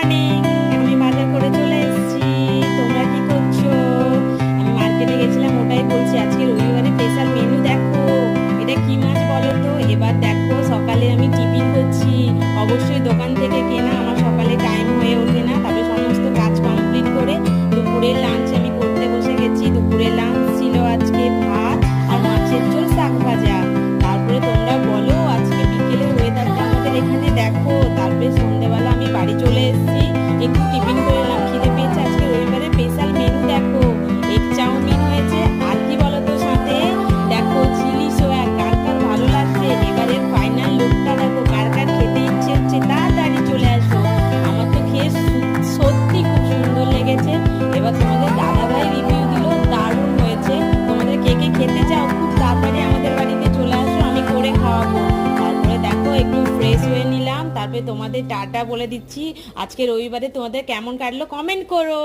Morning. আমি বাজার করে চলে এসেছি। তোমরা কি করছো? আমি মার্কেটে গেছিলাম, ওটাই বলছি। আজকে রবিবারে স্পেশাল মেনু দেখো। এটা কি মাছ বলো তো? এবার দেখো, সকালে আমি টিফিন করছি, অবশ্যই দোকান থেকে কেনা। আমার সকালে টাইম হয়ে ওঠে না, তবে সমস্ত কাজ কমপ্লিট করে দুপুরের লাঞ্চ আমি করতে বসে গেছি। দুপুরের লাঞ্চ ছিল আজকে ভাত আর মাছের ঝোল, শাক ভাজা। তারপরে তোমরা বলো, আজকে বিকেলে ওয়েদারটা আমাদের এখানে দেখো। তারপরে সন্ধ্যেবেলা আমি বাড়ি চলে এসেছি, একটু টিফিন করে এলাম, খিদে পেয়েছে। আজকে রবিবারে স্পেশাল মেনু দেখো, এগ চাউমিন হয়েছে। আর কি বলো তো সাথে? দেখো চিলি সোয়া। কার কার ভালো লাগছে? এবারের ফাইনাল লুকটা দেখো। কার কার খেতে ইচ্ছে হচ্ছে তাড়াতাড়ি চলে আসো। আমার তো খেয়ে সত্যি খুব সুন্দর লেগেছে। এবার তোমাদের দাদা ভাই রিভিউ দিল, দারুণ হয়েছে। তোমাদের কে কে খেতে চাও, খুব তাড়াতাড়ি আমাদের বাড়িতে চলে আসো, আমি করে খাওয়াবো। তারপরে দেখো একটু ফ্রেশ হয়ে নিলাম, তারপরে তোমাদের টাটা বলে দিচ্ছি। আজকে রবিবারে তোমাদের কেমন কাটলো কমেন্ট করো।